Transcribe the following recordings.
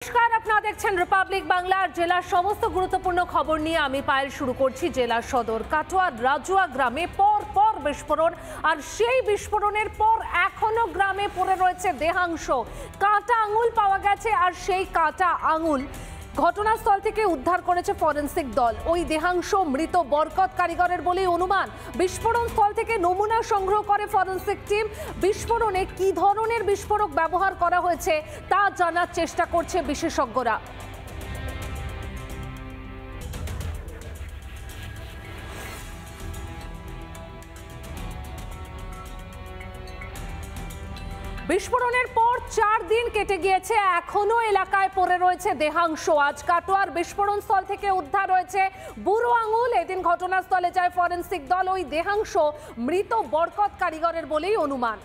নমস্কার, আপনারা দেখছেন রিপাবলিক বাংলার জেলার সমস্ত গুরুত্বপূর্ণ খবর নিয়ে আমি পায়েল শুরু করছি। জেলার সদর কাটোয়ার রাজুয়া গ্রামে পর বিস্ফোরণ, আর সেই বিস্ফোরণের পর এখনো গ্রামে পড়ে রয়েছে দেহাংশ। কাটা আঙুল পাওয়া গেছে, আর সেই কাটা আঙুল ঘটনাস্থল থেকে উদ্ধার করেছে ফরেন্সিক দল। ওই দেহাংশ মৃত বরকত কারিগরের বলেই অনুমান। বিস্ফোরণ স্থল থেকে নমুনা সংগ্রহ করে ফরেন্সিক টিম। বিস্ফোরণে কি ধরনের বিস্ফোরক ব্যবহার করা হয়েছে তা জানার চেষ্টা করছে বিশেষজ্ঞরা। বিস্ফোরণের পর 4 দিন কেটে গিয়েছে, এখনো এলাকায় পড়ে রয়েছে দেহাংশ। আজ কাটোয়ার বিস্ফোরণ স্থল থেকে উদ্ধার হয়েছে বুড়ো আঙুল। এদিন ঘটনাস্থলে যায় ফরেন্সিক দল। ওই দেহাংশ মৃত বরকত কারিগরের বলেই অনুমান।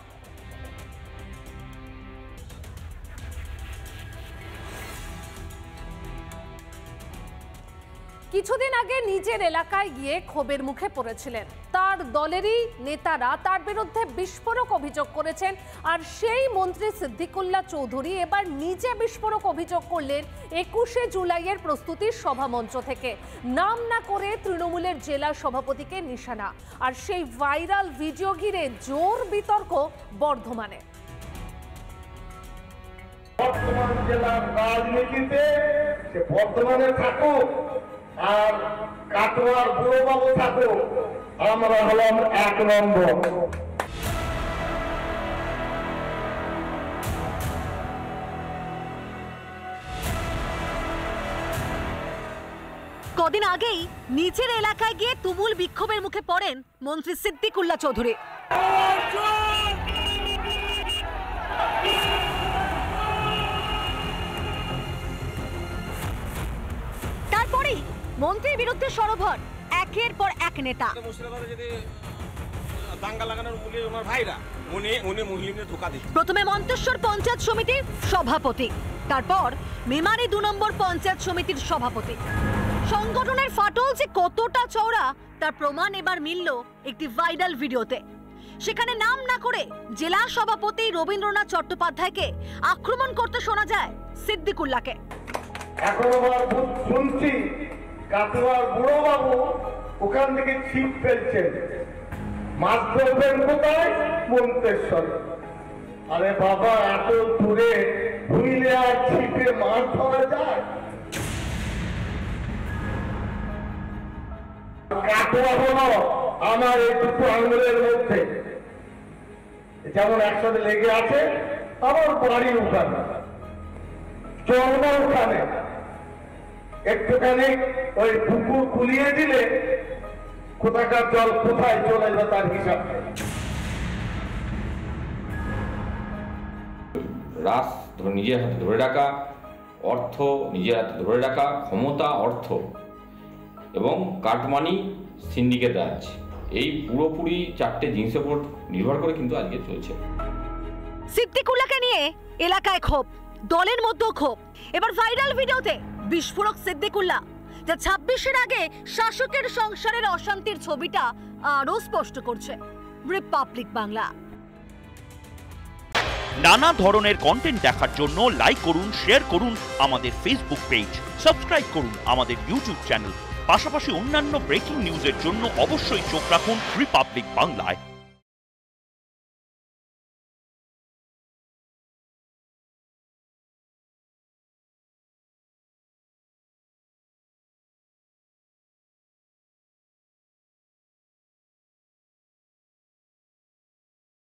কিছুদিন আগে নিজের এলাকায় গিয়ে ক্ষোভের মুখে পড়েছিলেন। তার দলেরই নেতারা তার বিরুদ্ধে বিস্ফোরক অভিযোগ করেছেন, আর সেই মন্ত্রী সিদ্দিকুল্লাহ চৌধুরী এবার নিজে বিস্ফোরক অভিযোগ করলেন 21শে জুলাইয়ের প্রস্তুতির সভামঞ্চ থেকে। নাম না করে তৃণমূলের জেলা সভাপতিকে নিশানা, আর সেই ভাইরাল ভিডিও ঘিরে জোর বিতর্ক বর্ধমানে। বর্তমান জেলার রাজনীতিতে বর্তমানে থাকুক আর কাটোয়ার বুড়োবাবু থাকুক, আমরা হলাম 1 নম্বর। কদিন আগেই নিজের এলাকায় গিয়ে তুমুল বিক্ষোভের মুখে পড়েন মন্ত্রী সিদ্দিকুল্লাহ চৌধুরী। তারপরেই মন্ত্রীর বিরুদ্ধে সরবর একের পর এক নেতা। প্রথমে মন্তেশ্বর পঞ্চায়েত সমিতির সভাপতি, তারপর মেমারি 2 নম্বর পঞ্চায়েত সমিতির সভাপতি। সংগঠনের ফাটল যে কতটা চওড়া তার প্রমাণ এবার মিলল একটি ভাইরাল ভিডিওতে। সেখানে নাম না করে জেলা সভাপতি রবীন্দ্রনাথ চট্টোপাধ্যায়কে আক্রমণ করতে শোনা যায় সিদ্দিকুল্লাহকে। এখন আবার শুনছি কাটোয়ার বুড়োবাবু ওখান থেকে ছিপ ফেলছেন, মাছ ধরবেন কোথায়? মন্তেশ্বর। আরে বাবা, এত দূরে ভুইলে আর ছিপে মাছ ধরা যায়? কাটোয়া হলো আমার এই দুটো আঙুলের মধ্যে, যেমন একসাথে লেগে আছে। আমার বাড়ি ওখানে, জন্ম ওখানে। একটুখানি ওই পুকুর খুলিয়ে দিলে কোথাকার জল কোথায় চলে যাবে তার হিসাব। রাস নিজের হাতে ধরে রাখা, অর্থ নিজের হাতে ধরে রাখা, ক্ষমতা, অর্থ এবং কাটমানি সিন্ডিকেট রাজ, এই পুরোপুরি 4টে জিনিসের উপর নির্ভর করে কিন্তু আজকে চলছে। সিদ্দিকুল্লাহকে নিয়ে এলাকায় ক্ষোভ, দলের মধ্যেও ক্ষোভ। এবার ভাইরাল ভিডিওতে বিস্ফোরক সিদ্দিকুল্লাহ, যা 26-এর আগে শাসকের সংসারের অশান্তির ছবিটা আরো স্পষ্ট করছে। রিপাবলিক বাংলা। নানা ধরনের কন্টেন্ট দেখার জন্য লাইক করুন, শেয়ার করুন আমাদের ফেসবুক পেজ, সাবস্ক্রাইব করুন আমাদের ইউটিউব চ্যানেল। পাশাপাশি অন্যান্য ব্রেকিং নিউজের জন্য অবশ্যই চোখ রাখুন রিপাবলিক বাংলায়।